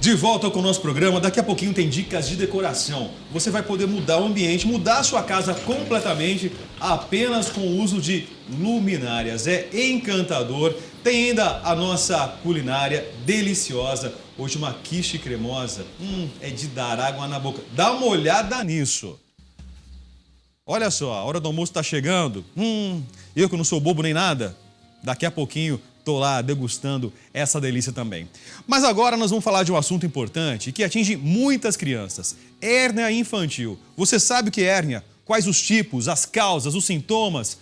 De volta com o nosso programa, daqui a pouquinho tem dicas de decoração. Você vai poder mudar o ambiente, mudar a sua casa completamente apenas com o uso de luminárias. É encantador. Tem ainda a nossa culinária deliciosa. Hoje uma quiche cremosa. É de dar água na boca. Dá uma olhada nisso. Olha só, a hora do almoço está chegando. Eu que não sou bobo nem nada, daqui a pouquinho estou lá degustando essa delícia também. Mas agora nós vamos falar de um assunto importante que atinge muitas crianças. Hérnia infantil. Você sabe o que é hérnia? Quais os tipos, as causas, os sintomas?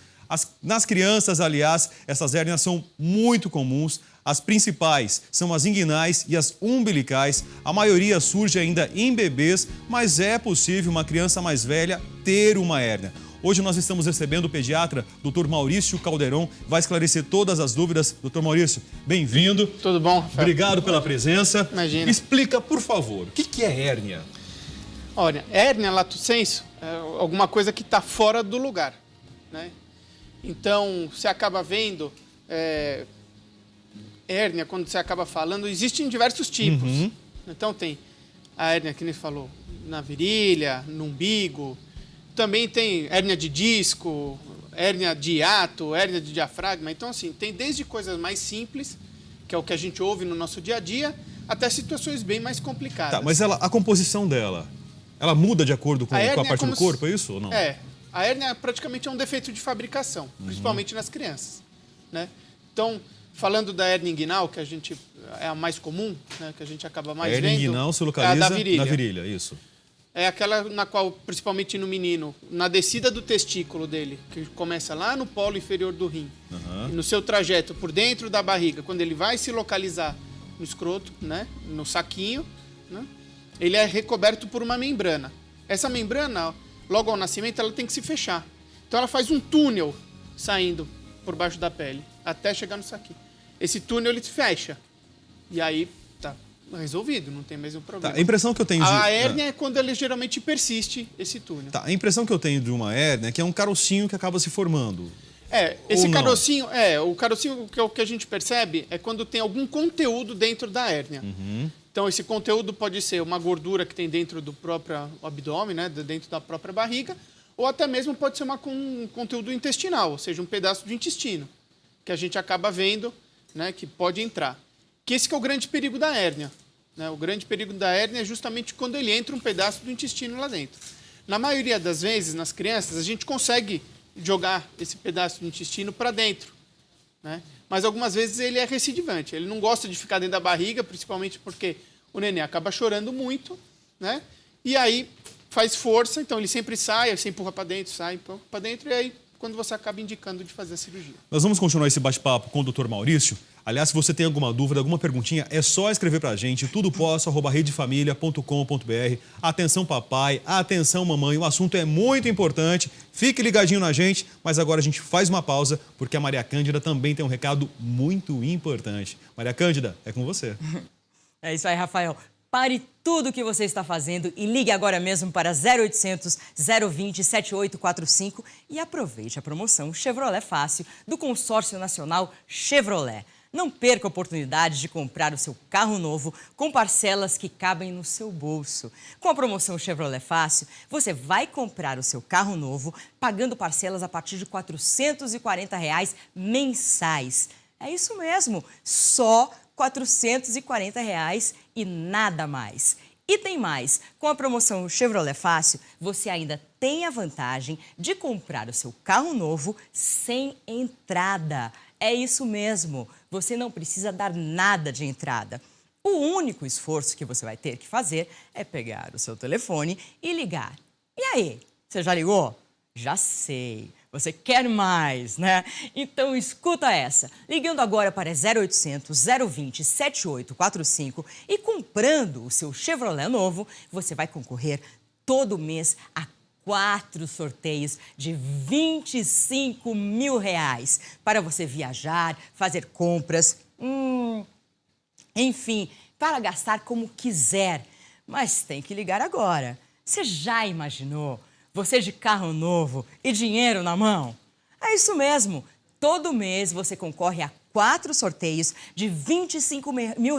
Nas crianças, aliás, essas hérnias são muito comuns. As principais são as inguinais e as umbilicais. A maioria surge ainda em bebês, mas é possível uma criança mais velha ter uma hérnia. Hoje nós estamos recebendo o pediatra, Dr. Maurício Calderon, vai esclarecer todas as dúvidas. Dr. Maurício, bem-vindo. Tudo bom, Rafael? Obrigado pela presença. Imagina. Explica, por favor, o que é hérnia? Olha, hérnia lato sensu é alguma coisa que está fora do lugar, né? Então, você acaba vendo hérnia, quando você acaba falando, existem diversos tipos. Então, tem a hérnia que nem falou, na virilha, no umbigo. Também tem hérnia de disco, hérnia de hiato, hérnia de diafragma. Então, assim, tem desde coisas mais simples, que é o que a gente ouve no nosso dia a dia, até situações bem mais complicadas. Tá, mas a composição dela, ela muda de acordo com a parte do corpo, é isso ou não? A hérnia praticamente é um defeito de fabricação, principalmente nas crianças, né? Então, falando da hérnia inguinal, que a gente é a mais comum, né, que a gente acaba mais vendo... A hérnia inguinal se localiza na virilha, isso. É aquela na qual, principalmente no menino, na descida do testículo dele, que começa lá no polo inferior do rim, e no seu trajeto por dentro da barriga, quando ele vai se localizar no escroto, né, no saquinho, né, ele é recoberto por uma membrana. Essa membrana, logo ao nascimento, ela tem que se fechar. Então ela faz um túnel saindo por baixo da pele, até chegar no saquinho. Esse túnel ele se fecha. E aí tá resolvido, não tem mais um problema. Tá, a impressão que eu tenho A hérnia é quando ele geralmente persiste, esse túnel. Tá, a impressão que eu tenho de uma hérnia é que é um carocinho que acaba se formando. Esse carocinho, o carocinho que é o que a gente percebe é quando tem algum conteúdo dentro da hérnia. Então, esse conteúdo pode ser uma gordura que tem dentro do próprio abdômen, né, dentro da própria barriga, ou até mesmo pode ser um conteúdo intestinal, ou seja, um pedaço de intestino, que a gente acaba vendo, né, que pode entrar. Que esse que é o grande perigo da hérnia, né? O grande perigo da hérnia é justamente quando ele entra um pedaço do intestino lá dentro. Na maioria das vezes, nas crianças, a gente consegue jogar esse pedaço do intestino para dentro, né? Mas algumas vezes ele é recidivante, ele não gosta de ficar dentro da barriga, principalmente porque o neném acaba chorando muito, né? E aí faz força, então ele sempre sai, você empurra para dentro, sai, empurra para dentro, e aí quando você acaba indicando de fazer a cirurgia. Nós vamos continuar esse bate-papo com o Dr. Maurício. Aliás, se você tem alguma dúvida, alguma perguntinha, é só escrever pra gente, tudoposso@redefamilia.com.br. Atenção papai, atenção mamãe, o assunto é muito importante, fique ligadinho na gente, mas agora a gente faz uma pausa, porque a Maria Cândida também tem um recado muito importante. Maria Cândida, é com você. É isso aí, Rafael. Pare tudo o que você está fazendo e ligue agora mesmo para 0800 020 7845 e aproveite a promoção Chevrolet Fácil do Consórcio Nacional Chevrolet. Não perca a oportunidade de comprar o seu carro novo com parcelas que cabem no seu bolso. Com a promoção Chevrolet Fácil, você vai comprar o seu carro novo pagando parcelas a partir de R$ 440 mensais. É isso mesmo, só R$ 440 e nada mais. E tem mais, com a promoção Chevrolet Fácil, você ainda tem a vantagem de comprar o seu carro novo sem entrada. É isso mesmo, você não precisa dar nada de entrada. O único esforço que você vai ter que fazer é pegar o seu telefone e ligar. E aí, você já ligou? Já sei. Você quer mais, né? Então escuta essa. Ligando agora para 0800 020 7845 e comprando o seu Chevrolet novo, você vai concorrer todo mês a 4 sorteios de R$25 mil para você viajar, fazer compras, enfim, para gastar como quiser. Mas tem que ligar agora. Você já imaginou? Você de carro novo e dinheiro na mão? É isso mesmo. Todo mês você concorre a 4 sorteios de R$25 mil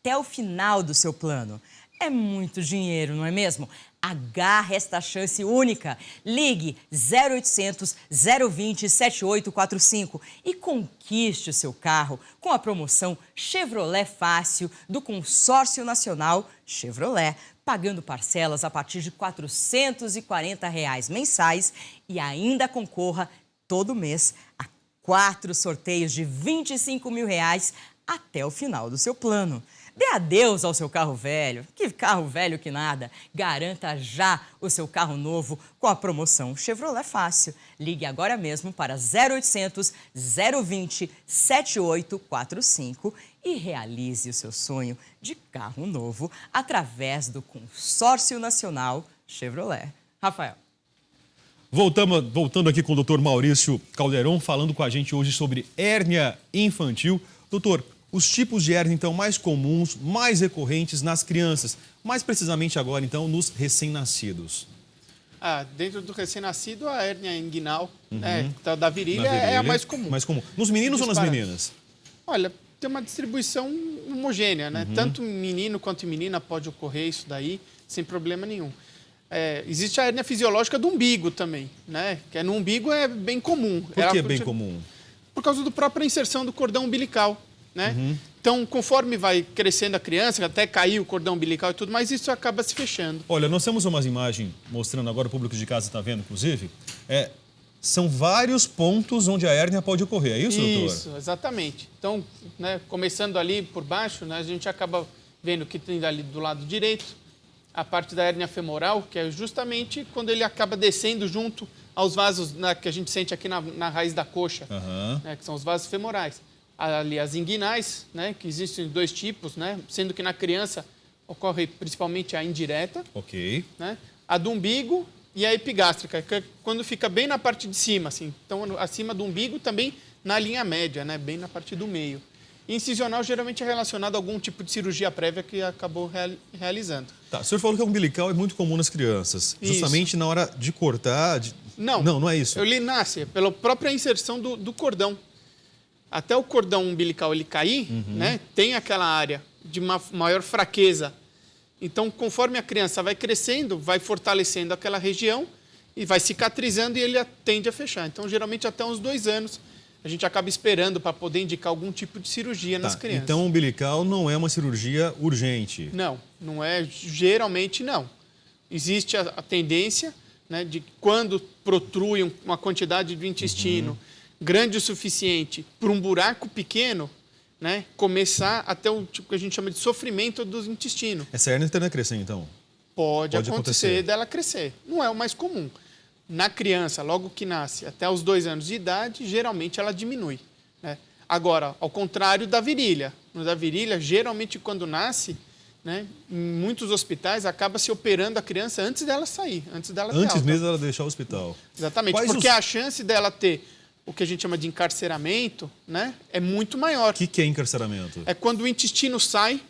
até o final do seu plano. É muito dinheiro, não é mesmo? Agarre esta chance única. Ligue 0800 020 7845 e conquiste o seu carro com a promoção Chevrolet Fácil do Consórcio Nacional Chevrolet, pagando parcelas a partir de R$ 440 mensais e ainda concorra todo mês a 4 sorteios de R$ 25 mil até o final do seu plano. Dê adeus ao seu carro velho. Que carro velho que nada. Garanta já o seu carro novo com a promoção Chevrolet Fácil. Ligue agora mesmo para 0800 020 7845 e realize o seu sonho de carro novo através do Consórcio Nacional Chevrolet. Rafael. Voltando aqui com o Dr. Maurício Calderon, falando com a gente hoje sobre hérnia infantil. Doutor, os tipos de hérnia, então, mais comuns, mais recorrentes nas crianças, mais precisamente agora, então, nos recém-nascidos. Dentro do recém-nascido, a hérnia inguinal, da virilha é a mais comum. Mais comum. Nos meninos ou nas meninas? Olha, tem uma distribuição homogênea, né? Tanto menino quanto menina pode ocorrer isso daí, sem problema nenhum. Existe a hérnia fisiológica do umbigo também, né? Que no umbigo é bem comum. Por que é bem comum? Por causa da própria inserção do cordão umbilical, né? Então, conforme vai crescendo a criança, até cair o cordão umbilical e tudo, mas isso acaba se fechando. Olha, nós temos umas imagens mostrando agora, o público de casa está vendo, inclusive. São vários pontos onde a hérnia pode ocorrer, é isso, doutor? Isso, exatamente. Então, né, começando ali por baixo, né, a gente acaba vendo que tem ali do lado direito a parte da hérnia femoral, que é justamente quando ele acaba descendo junto aos vasos que a gente sente aqui na raiz da coxa, né, que são os vasos femorais. Ali as inguinais, né, que existem dois tipos, né, sendo que na criança ocorre principalmente a indireta, né, a do umbigo e a epigástrica, que é quando fica bem na parte de cima, assim. Então, acima do umbigo também na linha média, né, bem na parte do meio. E incisional geralmente é relacionado a algum tipo de cirurgia prévia que acabou realizando. Tá, o senhor falou que o umbilical é muito comum nas crianças, justamente na hora de cortar... Não é isso. Ele nasce pela própria inserção do cordão. Até o cordão umbilical ele cair, né, tem aquela área de uma maior fraqueza. Então, conforme a criança vai crescendo, vai fortalecendo aquela região e vai cicatrizando e ele tende a fechar. Então, geralmente, até uns 2 anos, a gente acaba esperando para poder indicar algum tipo de cirurgia nas crianças. Então, o umbilical não é uma cirurgia urgente? Não é. Geralmente, não. Existe a tendência, né, de quando protrui uma quantidade do intestino grande o suficiente para um buraco pequeno, né, começar até o tipo que a gente chama de sofrimento do intestino. Essa hérnia tende a crescer, então? Pode acontecer dela crescer. Não é o mais comum. Na criança, logo que nasce, até os 2 anos de idade, geralmente ela diminui, né? Agora, ao contrário da virilha. No da virilha, geralmente quando nasce, né, em muitos hospitais, acaba se operando a criança antes dela sair, antes dela ter alta. Antes mesmo dela deixar o hospital. Exatamente, porque a chance dela ter o que a gente chama de encarceramento, né, é muito maior. O que é encarceramento? É quando o intestino sai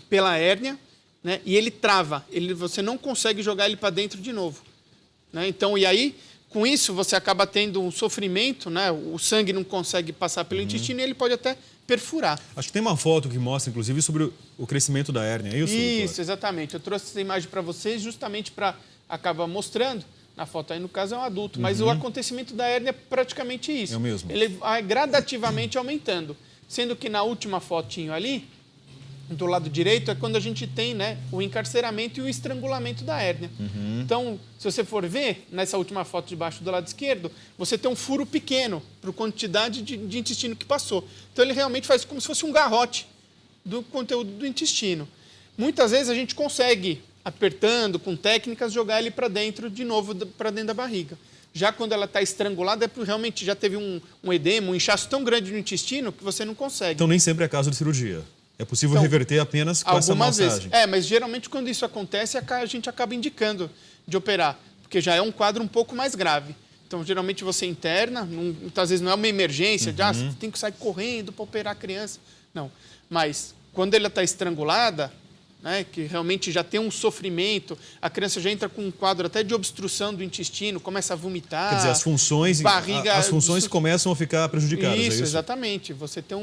pela hérnia, né, e ele trava. Você não consegue jogar ele para dentro de novo, né? Então, e aí, com isso, você acaba tendo um sofrimento, né? O sangue não consegue passar pelo intestino e ele pode até perfurar. Acho que tem uma foto que mostra, inclusive, sobre o crescimento da hérnia, é isso, Isso, doutor? exatamente. Eu trouxe essa imagem para vocês justamente para acabar mostrando. Na foto aí, no caso, é um adulto. Mas o acontecimento da hérnia é praticamente isso. É o mesmo. Ele vai gradativamente aumentando. Sendo que na última fotinho ali, do lado direito, é quando a gente tem, né, o encarceramento e o estrangulamento da hérnia. Então, se você for ver, nessa última foto de baixo do lado esquerdo, você tem um furo pequeno para a quantidade de intestino que passou. Então, ele realmente faz como se fosse um garrote do conteúdo do intestino. Muitas vezes a gente consegue, apertando, com técnicas, jogar ele para dentro, de novo, para dentro da barriga. Já quando ela está estrangulada, é porque realmente já teve um edema, um inchaço tão grande no intestino que você não consegue. Então, nem sempre é caso de cirurgia. É possível reverter apenas com essa massagem. Vezes. Mas geralmente quando isso acontece, a gente acaba indicando de operar, porque já é um quadro um pouco mais grave. Então, geralmente você interna, muitas vezes não é uma emergência, você tem que sair correndo para operar a criança. Não. Mas quando ela está estrangulada, né, que realmente já tem um sofrimento, a criança já entra com um quadro até de obstrução do intestino, começa a vomitar. Quer dizer, as funções começam a ficar prejudicadas, isso, é isso? Exatamente. Você tem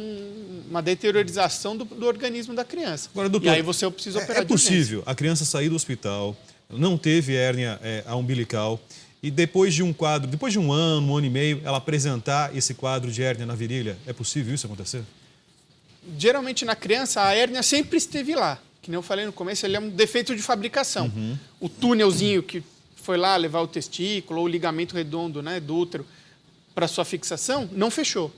uma deteriorização do organismo da criança. Agora, doutor, e aí você precisa operar é possível a criança sair do hospital, não teve hérnia umbilical, e depois de um ano e meio, ela apresentar esse quadro de hérnia na virilha? É possível isso acontecer? Geralmente, na criança, a hérnia sempre esteve lá. Que nem eu falei no começo, ele é um defeito de fabricação. O túnelzinho que foi lá levar o testículo ou o ligamento redondo, né, do útero para sua fixação, não fechou.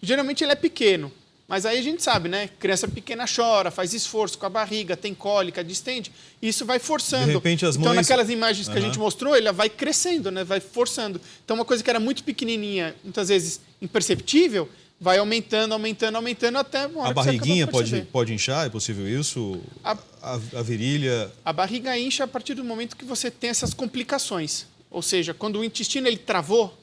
Geralmente ele é pequeno, mas aí a gente sabe, né? Criança pequena chora, faz esforço com a barriga, tem cólica, distende, e isso vai forçando. De repente as mães... Então, naquelas imagens que a gente mostrou, ele vai crescendo, né? Vai forçando. Então, uma coisa que era muito pequenininha, muitas vezes imperceptível, vai aumentando até uma hora a barriguinha que você acaba de pode inchar? É possível isso? A virilha... A barriga incha a partir do momento que você tem essas complicações. Ou seja, quando o intestino ele travou,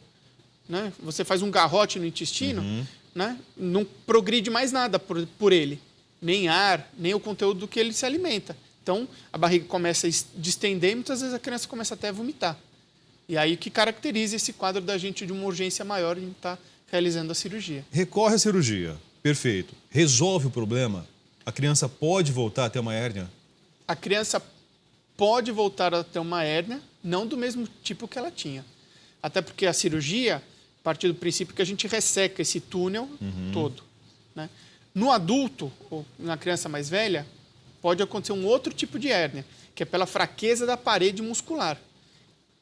né, você faz um garrote no intestino, né, não progride mais nada por ele. Nem ar, nem o conteúdo que ele se alimenta. Então, a barriga começa a distender e muitas vezes a criança começa até a vomitar. E aí o que caracteriza esse quadro da gente de uma urgência maior em estar realizando a cirurgia. Recorre à cirurgia. Perfeito. Resolve o problema? A criança pode voltar a ter uma hérnia? A criança pode voltar a ter uma hérnia, não do mesmo tipo que ela tinha. Até porque a cirurgia, a partir do princípio que a gente resseca esse túnel todo. Né? No adulto, ou na criança mais velha, pode acontecer um outro tipo de hérnia, que é pela fraqueza da parede muscular.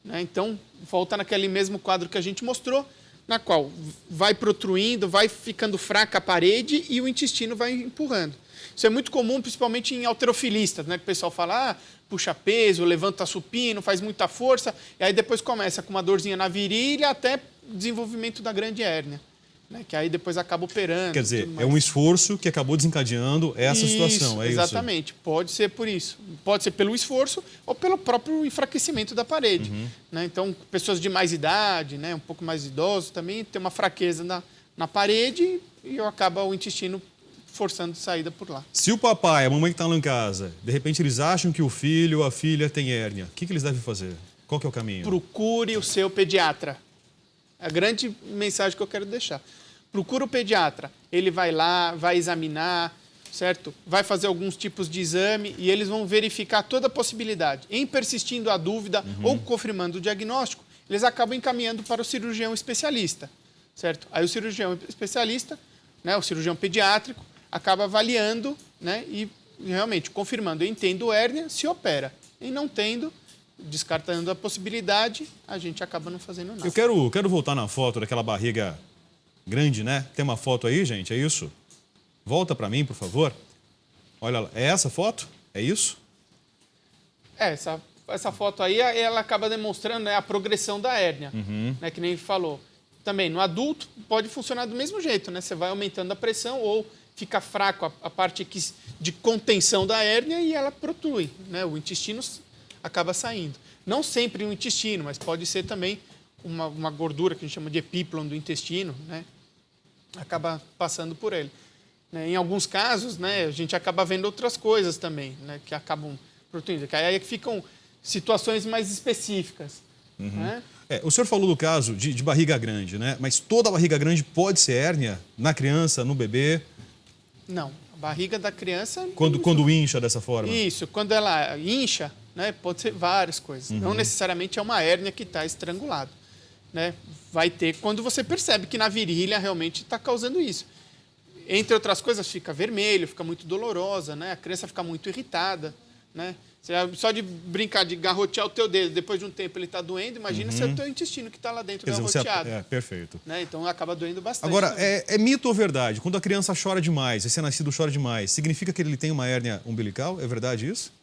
Né? Então, volta naquele mesmo quadro que a gente mostrou, na qual vai protruindo, vai ficando fraca a parede e o intestino vai empurrando. Isso é muito comum, principalmente em halterofilistas, né? Que o pessoal fala, puxa peso, levanta supino, faz muita força, e aí depois começa com uma dorzinha na virilha até desenvolvimento da grande hérnia, né? Que aí depois acaba operando. Quer dizer, é um esforço que acabou desencadeando essa situação, é isso? Exatamente, pode ser por isso. Pode ser pelo esforço ou pelo próprio enfraquecimento da parede. Né? Então, pessoas de mais idade, né, um pouco mais idosos também, tem uma fraqueza na parede e acaba o intestino forçando saída por lá. Se o papai, a mamãe que está lá em casa, de repente eles acham que o filho ou a filha tem hérnia, o que eles devem fazer? Qual que é o caminho? Procure o seu pediatra. É a grande mensagem que eu quero deixar. Procura o pediatra. Ele vai lá, vai examinar, certo? Vai fazer alguns tipos de exame e eles vão verificar toda a possibilidade. Em persistindo a dúvida ou confirmando o diagnóstico, eles acabam encaminhando para o cirurgião especialista, certo? Aí o cirurgião especialista, né, o cirurgião pediátrico, acaba avaliando, né, e realmente confirmando, eu entendo hérnia, se opera. E não tendo, descartando a possibilidade, a gente acaba não fazendo nada. Eu quero voltar na foto daquela barriga grande, né? Tem uma foto aí, gente? É isso? Volta para mim, por favor. Olha lá. É essa foto? É isso? Essa foto aí, ela acaba demonstrando, né, a progressão da hérnia, né, que nem falou. Também, no adulto, pode funcionar do mesmo jeito, né? Você vai aumentando a pressão ou fica fraco a parte de contenção da hérnia e ela protrui, né? O intestino acaba saindo. Não sempre o intestino, mas pode ser também uma gordura que a gente chama de epíplon do intestino, né? Acaba passando por ele. Né? Em alguns casos, né, a gente acaba vendo outras coisas também, né, que acabam protruindo. Aí ficam situações mais específicas. Né? O senhor falou do caso de barriga grande, né? Mas toda barriga grande pode ser hérnia? Na criança, no bebê? Não. A barriga da criança... Quando incha dessa forma? Isso. Quando ela incha, né, pode ser várias coisas. Não necessariamente é uma hérnia que está estrangulada. Né? Vai ter quando você percebe que na virilha realmente está causando isso. Entre outras coisas, fica vermelho, fica muito dolorosa, né? A criança fica muito irritada. Né? Só de brincar, de garrotear o teu dedo, depois de um tempo ele está doendo, imagina se é o teu intestino que está lá dentro garroteado. Perfeito. Né? Então acaba doendo bastante. Agora, é mito ou verdade? Quando a criança chora demais, esse nascido chora demais, significa que ele tem uma hérnia umbilical? É verdade isso?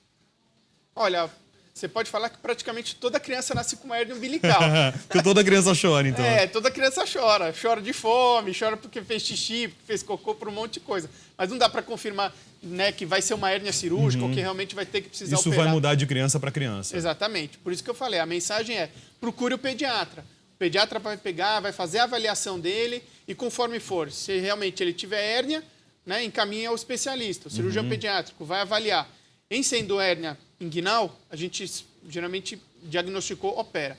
Olha, você pode falar que praticamente toda criança nasce com uma hérnia umbilical. Porque toda criança chora, então. Toda criança chora. Chora de fome, chora porque fez xixi, porque fez cocô, por um monte de coisa. Mas não dá para confirmar, né, que vai ser uma hérnia cirúrgica ou que realmente vai ter que precisar operar. Isso vai mudar de criança para criança. Exatamente. Por isso que eu falei, a mensagem é, procure o pediatra. O pediatra vai pegar, vai fazer a avaliação dele e conforme for, se realmente ele tiver hérnia, né, encaminha ao especialista. O cirurgião pediátrico vai avaliar. Em sendo hérnia inguinal, a gente geralmente diagnosticou, opera.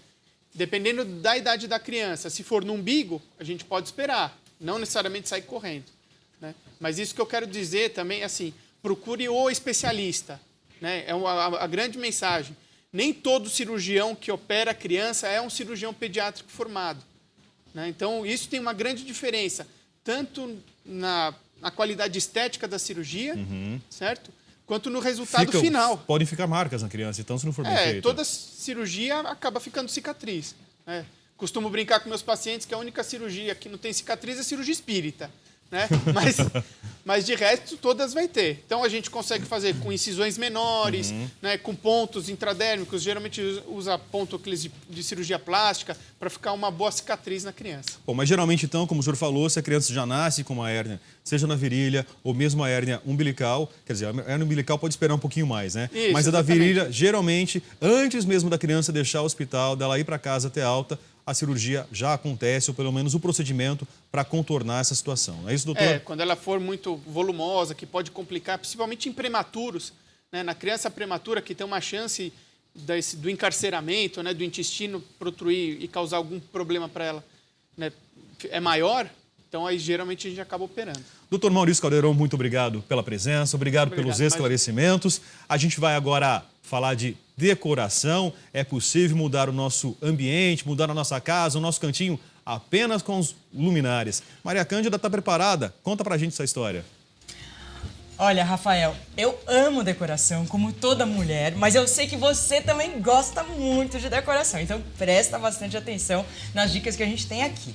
Dependendo da idade da criança, se for no umbigo, a gente pode esperar, não necessariamente sair correndo, né? Mas isso que eu quero dizer também, assim, procure o especialista, né? É a grande mensagem. Nem todo cirurgião que opera a criança é um cirurgião pediátrico formado, né? Então, isso tem uma grande diferença, tanto na qualidade estética da cirurgia, certo? Quanto no resultado final. Podem ficar marcas na criança, então, se não for bem feito. Toda cirurgia acaba ficando cicatriz, né? Costumo brincar com meus pacientes que a única cirurgia que não tem cicatriz é cirurgia espírita, né? Mas de resto, todas vai ter. Então, a gente consegue fazer com incisões menores, né? Com pontos intradérmicos. Geralmente usa ponto de cirurgia plástica para ficar uma boa cicatriz na criança. Bom, mas geralmente, então, como o senhor falou, se a criança já nasce com uma hérnia, seja na virilha ou mesmo a hérnia umbilical, quer dizer, a hérnia umbilical pode esperar um pouquinho mais, né? Isso, mas a da exatamente. virilha, geralmente, antes mesmo da criança deixar o hospital, dela ir para casa até alta, a cirurgia já acontece, ou pelo menos o procedimento para contornar essa situação. Não é isso, doutor? Quando ela for muito volumosa, que pode complicar, principalmente em prematuros, né? Na criança prematura, que tem uma chance do encarceramento, né? Do intestino protruir e causar algum problema para ela, né? É maior, então aí geralmente a gente acaba operando. Doutor Maurício Caldeirão, muito obrigado pela presença, obrigado pelos esclarecimentos. A gente vai agora falar de decoração. É possível mudar o nosso ambiente, mudar a nossa casa, o nosso cantinho, apenas com os luminárias. Maria Cândida está preparada? Conta pra gente essa história. Olha, Rafael, eu amo decoração, como toda mulher, mas eu sei que você também gosta muito de decoração, então presta bastante atenção nas dicas que a gente tem aqui.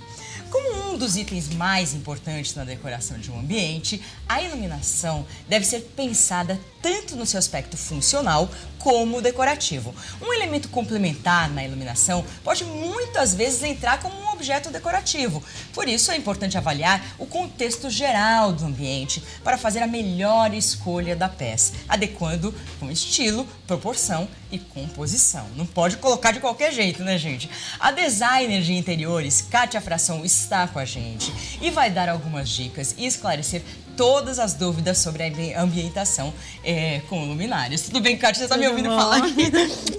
Como um dos itens mais importantes na decoração de um ambiente, a iluminação deve ser pensada tanto no seu aspecto funcional como decorativo. Um elemento complementar na iluminação pode muitas vezes entrar como um objeto decorativo. Por isso é importante avaliar o contexto geral do ambiente para fazer a melhor escolha da peça, adequando com estilo, proporção e composição. Não pode colocar de qualquer jeito, né, gente? A designer de interiores, Kátia Fração, está com a gente e vai dar algumas dicas e esclarecer todas as dúvidas sobre a ambientação com luminárias. Tudo bem, Kátia? Você está me ouvindo falar aqui?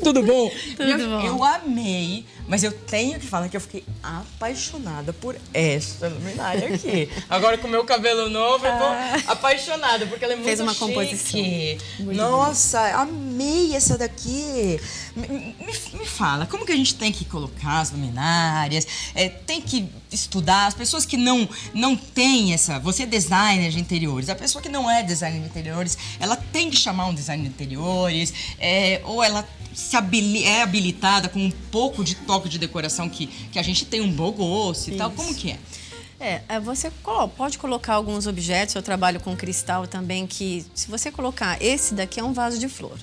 Tudo bom? Tudo bom. Eu amei, mas eu tenho que falar que eu fiquei apaixonada por essa luminária aqui. Agora, com o meu cabelo novo, eu tô apaixonada, porque ela é muito Fez uma chique. composição. Muito Nossa, amei essa daqui. Me fala, como que a gente tem que colocar as luminárias? Tem que estudar. As pessoas que não têm essa... Você é designer de interiores. A pessoa que não é designer de interiores, ela tem que chamar um designer de interiores, ou ela é habilitada com um pouco de toque de decoração que a gente tem um bom gosto e tal. Como que é? Você pode colocar alguns objetos, eu trabalho com cristal também, que se você colocar, esse daqui é um vaso de flor.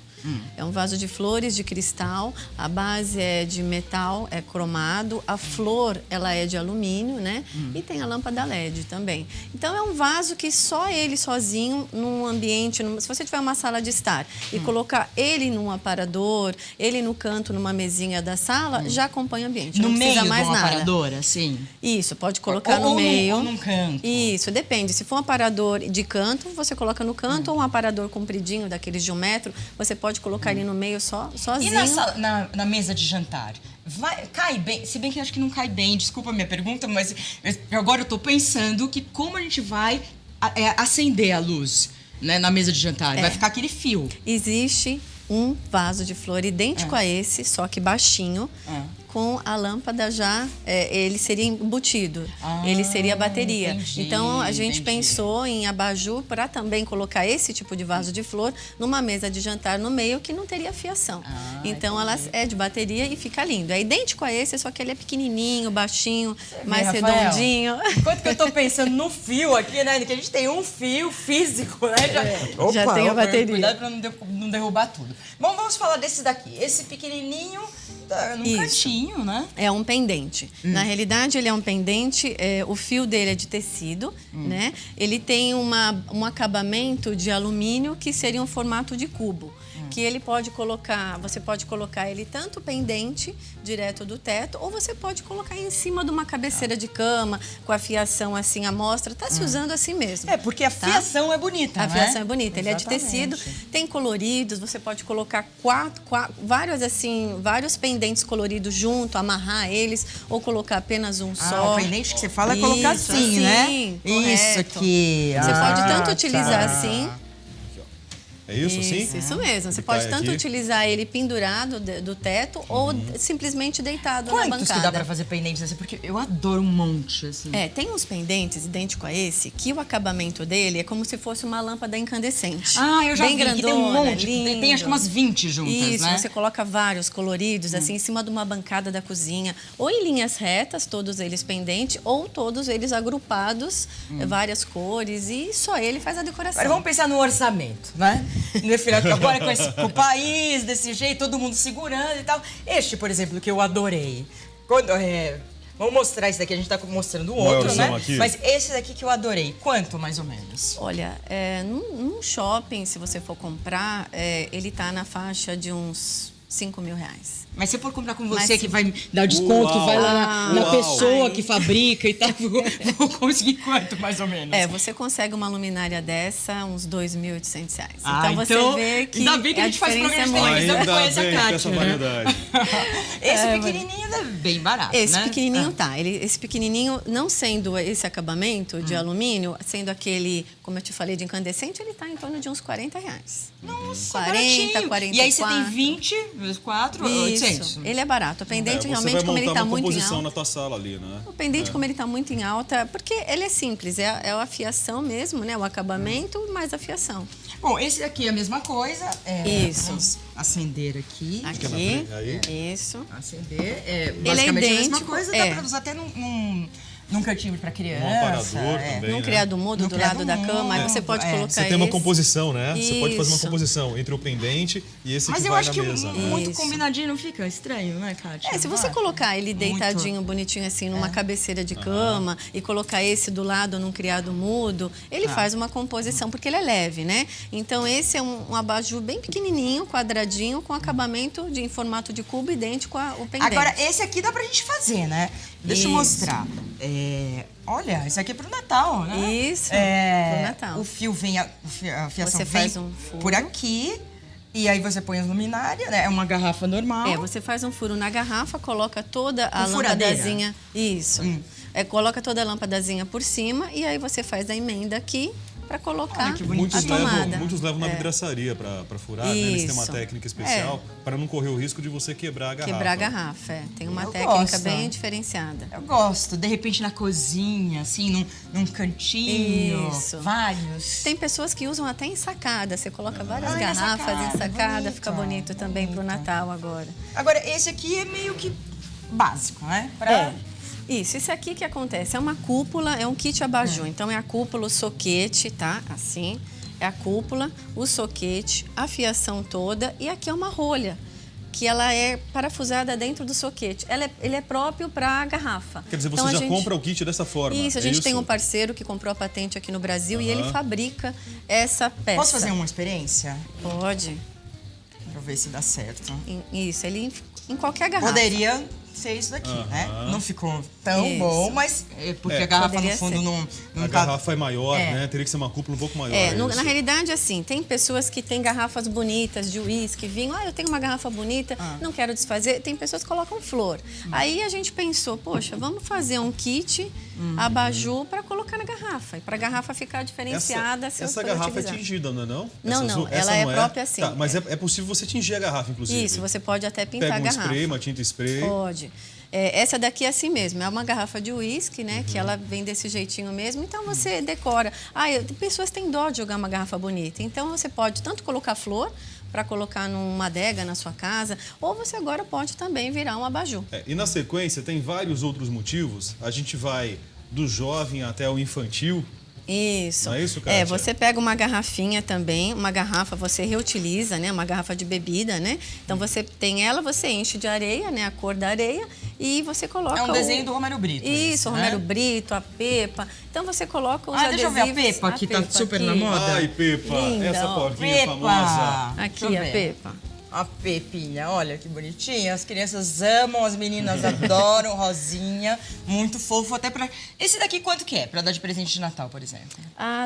É um vaso de flores de cristal, a base é de metal, é cromado, a flor ela é de alumínio, né? E tem a lâmpada LED também. Então é um vaso que só ele sozinho, num ambiente, se você tiver uma sala de estar e colocar ele num aparador, ele no canto, numa mesinha da sala, já acompanha o ambiente. No não meio precisa mais de um nada. aparador, assim? Isso, pode colocar no ou meio. Ou num canto. Isso, depende. Se for um aparador de canto, você coloca no canto, ou um aparador compridinho, daqueles de 1 metro, você pode colocar ele no meio sozinho. E na mesa de jantar? Cai bem? Se bem que eu acho que não cai bem, desculpa a minha pergunta, mas agora eu tô pensando que como a gente vai acender a luz, né, na mesa de jantar? Vai ficar aquele fio. Existe um vaso de flor idêntico a esse, só que baixinho, com a lâmpada já, ele seria embutido, ele seria a bateria. Entendi, então, a gente pensou em abajur para também colocar esse tipo de vaso de flor numa mesa de jantar no meio que não teria fiação. Então, ela é de bateria e fica lindo. É idêntico a esse, só que ele é pequenininho, baixinho, mais Rafael, redondinho. Enquanto que eu tô pensando no fio aqui, né? Que a gente tem um fio físico, né? Já tem a bateria. Cuidado pra não derrubar tudo. Bom, vamos falar desse daqui. Esse pequenininho num cantinho, né? É um pendente. Na realidade, ele é um pendente, o fio dele é de tecido, né? Ele tem um acabamento de alumínio que seria um formato de cubo. Aqui ele pode colocar, você pode colocar ele tanto pendente, direto do teto, ou você pode colocar em cima de uma cabeceira de cama, com a fiação assim à mostra. Tá se usando assim mesmo. É, porque a fiação é bonita, A né? fiação é bonita. Ele é de Exatamente. tecido, tem coloridos, você pode colocar vários pendentes coloridos junto, amarrar eles, ou colocar apenas um só. O pendente que você fala é colocar Isso, assim, né? correto. Isso aqui. Você pode tanto tá. utilizar assim. É isso, assim? Isso mesmo. Você Que pode cai tanto aqui. utilizar ele pendurado do teto ou simplesmente deitado na Quantos bancada. que dá pra fazer pendentes assim? Porque eu adoro um monte, assim. Tem uns pendentes idênticos a esse, que o acabamento dele é como se fosse uma lâmpada incandescente. Eu já bem vi que tem um grandona, monte. lindo. Tem acho que umas 20 juntas, Isso, né? você coloca vários coloridos, assim, em cima de uma bancada da cozinha. Ou em linhas retas, todos eles pendentes, ou todos eles agrupados, várias cores, e só ele faz a decoração. Agora vamos pensar no orçamento, né? No final, agora com o país desse jeito, todo mundo segurando e tal. Este, por exemplo, que eu adorei. Vamos mostrar esse daqui, a gente tá mostrando o outro, né? Aqui. Mas esse daqui que eu adorei. Quanto, mais ou menos? Olha, num shopping, se você for comprar, ele tá na faixa de uns 5 mil reais. Mas se eu for comprar com Mas você, se- que vai dar o desconto, que vai lá na Uau. pessoa Ai. que fabrica e tal, vou conseguir quanto, mais ou menos? Você consegue uma luminária dessa, uns 2.800 reais. Ah, Então você vê que ainda bem que a gente faz diferença programa de é muito. televisão. Ainda conhece a bem que Kátia, essa né? variedade. Esse pequenininho é bem barato, Esse né? pequenininho tá. Esse pequenininho, não sendo esse acabamento de alumínio, sendo aquele, como eu te falei, de incandescente, ele tá em torno de uns 40 reais. Nossa, 40, baratinho. 44. E aí você tem 20 vezes 4, 800. Isso, ele é barato. O pendente Você realmente, vai como ele montar tá uma muito em composição alta. na tua sala ali, né? O pendente, como ele tá muito em alta, porque ele é simples, é a fiação mesmo, né? O acabamento mais a fiação. Bom, esse aqui é a mesma coisa. Isso. Vamos acender aqui. Aqui, Aí. isso. Acender. é Basicamente a mesma idêntico, coisa. Dá pra usar até num cantinho pra criança. Um aparador também. Num né? criado mudo No do lado criado da cama, aí mudo, você pode é. colocar Você tem uma esse. composição, né? Você pode fazer uma Isso. composição entre o pendente e esse Mas que eu vai acho na que mesa. né? muito Isso. combinadinho não fica estranho, né, Kátia? Se você Vai. colocar ele Muito. deitadinho, bonitinho assim, numa cabeceira de cama e colocar esse do lado num criado mudo, ele faz uma composição, porque ele é leve, né? Então esse é um abajur bem pequenininho, quadradinho, com acabamento em formato de cubo idêntico ao pendente. Agora, esse aqui dá pra gente fazer, né? Deixa eu Isso. mostrar. Olha, esse aqui é pro Natal, né? Isso, pro Natal. O fio vem, a fiação Você vem faz um furo. por aqui. E aí você põe as luminárias, né? É uma garrafa normal. Você faz um furo na garrafa, coloca toda a Com furadeira? lâmpadazinha. Isso. Coloca toda a lâmpadazinha por cima e aí você faz a emenda aqui para colocar Olha que bonito. a tomada. Muitos levam na vidraçaria pra furar, né? Eles têm uma Isso. técnica especial para não correr o risco de você quebrar a garrafa. Quebrar a garrafa, Tem uma Eu técnica gosto. bem diferenciada. Eu gosto, de repente na cozinha, assim, num cantinho. Isso. Vários. Tem pessoas que usam até ensacada. Você coloca várias Ai, garrafas ensacada, ensacada, bonito, fica bonito também pro Natal agora. Agora, esse aqui é meio que básico, né? Pra- Isso aqui que acontece é uma cúpula, é um kit abajur. Então é a cúpula, o soquete, tá? Assim, é a cúpula, o soquete, a fiação toda e aqui é uma rolha, que ela é parafusada dentro do soquete. Ele é próprio para a garrafa. Quer dizer, você Então, a já gente- compra o kit dessa forma. Isso, a é gente isso? tem um parceiro que comprou a patente aqui no Brasil e ele fabrica essa peça. Posso fazer uma experiência? Pode. Pra ver se dá certo. Isso, ele em qualquer garrafa. Poderia ser isso daqui, né? Não ficou tão Isso. bom, mas porque a garrafa no Poderia fundo ser. não A tá... garrafa é maior, É. né? Teria que ser uma cúpula um pouco maior. é Na isso. realidade, assim, tem pessoas que têm garrafas bonitas de uísque, vinho. Eu tenho uma garrafa bonita, não quero desfazer. Tem pessoas que colocam flor. Aí a gente pensou, poxa, vamos fazer um kit abajur para colocar na garrafa. E para a garrafa ficar diferenciada. se eu Essa for garrafa utilizar. é tingida, não é não? Não, Essa não, azul- ela essa é não própria assim. Tá, mas é possível você tingir a garrafa, inclusive. Isso, você pode até pintar Pega a um garrafa. spray, uma tinta spray. Pode. Essa daqui é assim mesmo, é uma garrafa de uísque, né? Que ela vem desse jeitinho mesmo. Então você decora. Pessoas têm dó de jogar uma garrafa bonita. Então você pode tanto colocar flor para colocar numa adega na sua casa, ou você agora pode também virar um abajur. E na sequência tem vários outros motivos. A gente vai do jovem até o infantil. Isso. Não é isso, Kátia? Você pega uma garrafinha também, uma garrafa você reutiliza, né? Uma garrafa de bebida, né? Então você tem ela, você enche de areia, né? A cor da areia e você coloca É um desenho do Romero Brito. Isso, o né? Romero Brito, a Pepa. Então você coloca os adesivos. Deixa eu ver a Pepa, que tá super na moda. Ai, Pepa, Linda, essa ó. porquinha Pepa. famosa. Deixa Aqui eu a ver. Pepa. A Pepinha, olha que bonitinha. As crianças amam, as meninas adoram, rosinha. Muito fofo, até pra... Esse daqui quanto que é? Pra dar de presente de Natal, por exemplo?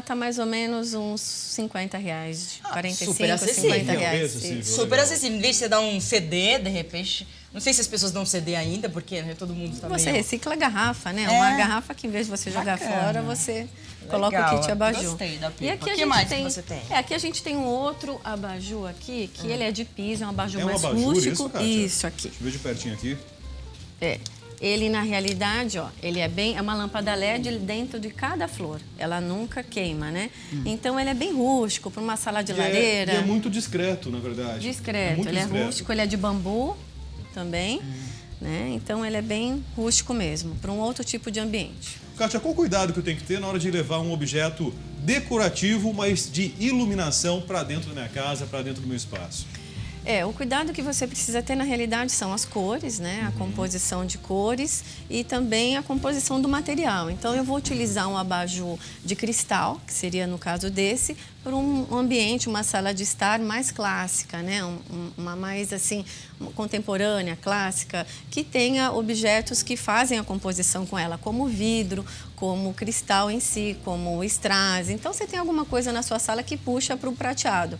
Tá mais ou menos uns R$50. 45, super acessível. R$50. Bem acessível. Isso. Super acessível. Em vez de você dar um CD, de repente... Não sei se as pessoas dão CD ainda, porque né, todo mundo tá Você meio... recicla a garrafa, né? É. Uma garrafa que, em vez de você jogar Bacana. fora, você coloca Legal, o kit abajur. gostei da Pepa. E aqui Que a gente mais tem, que você tem? aqui a gente tem um outro abajur aqui, que ele é de piso, é um abajur É um mais abajur rústico. isso, Kátia? Isso aqui. Deixa eu ver de pertinho aqui. Ele, na realidade, ó, ele é uma lâmpada LED dentro de cada flor. Ela nunca queima, né? Então, ele é bem rústico, para uma sala de lareira. E é muito discreto, na verdade. Discreto. Muito Ele é discreto. rústico, ele é de bambu também, né? Então, ele é bem rústico mesmo, para um outro tipo de ambiente. Kátia, qual o cuidado que eu tenho que ter na hora de levar um objeto decorativo, mas de iluminação para dentro da minha casa, para dentro do meu espaço? O cuidado que você precisa ter na realidade são as cores, né? A composição de cores e também a composição do material. Então, eu vou utilizar um abajur de cristal, que seria no caso desse, para um ambiente, uma sala de estar mais clássica, né? Uma mais assim contemporânea, clássica, que tenha objetos que fazem a composição com ela, como vidro, como cristal em si, como strass. Então, você tem alguma coisa na sua sala que puxa para o prateado.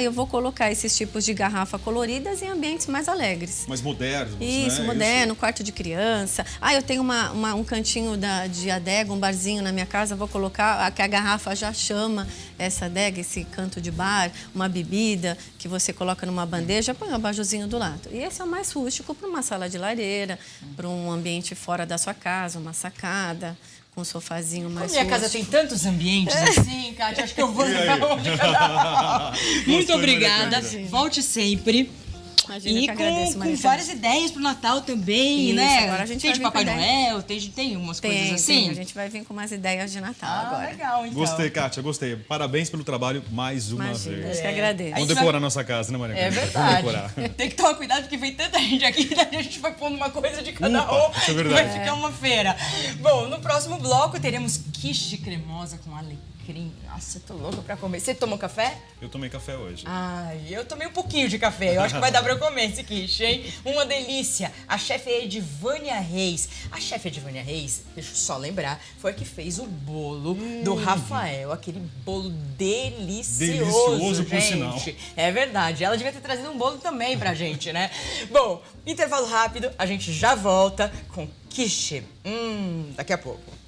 Eu vou colocar esses tipos de garrafa coloridas em ambientes mais alegres. Mais modernos, Isso, né? moderno, quarto de criança. Eu tenho um cantinho de adega, um barzinho na minha casa, vou colocar, que a garrafa já chama essa adega, esse canto de bar, uma bebida que você coloca numa bandeja, põe um abajurzinho do lado. E esse é o mais rústico para uma sala de lareira, para um ambiente fora da sua casa, uma sacada, com um sofazinho mais Minha casa rústico. tem tantos ambientes assim, Kátia, acho que eu vou levar um de cada um. Muito obrigada, volte sempre. Imagina, E que agradeço, com Maria várias ideias pro Natal também, Isso, né? agora a gente tem vai de vir com Papai ideia. Noel, tem umas coisas assim. Tem, a gente vai vir com umas ideias de Natal agora. Legal, então. Gostei, Kátia, gostei. Parabéns pelo trabalho mais uma Imagina, vez. acho que agradeço. Vamos decorar a nossa casa, né, Maria? É Clara? verdade. Vamos decorar. Tem que tomar cuidado porque vem tanta gente aqui que a gente vai pondo uma coisa de cada Upa, isso é verdade. Vai ficar uma feira. Bom, no próximo bloco teremos quiche cremosa com alecrim. Nossa, eu tô louca pra comer. Você tomou café? Eu tomei café hoje. Ai, eu tomei um pouquinho de café. Eu acho que vai dar pra eu comer esse quiche, hein? Uma delícia. A chefe é Edivânia Reis. A chefe Edivânia Reis, deixa eu só lembrar, foi a que fez o bolo do Rafael. Aquele bolo delicioso, Delicioso, por gente. sinal. É verdade. Ela devia ter trazido um bolo também pra gente, né? Bom, intervalo rápido. A gente já volta com quiche. Daqui a pouco.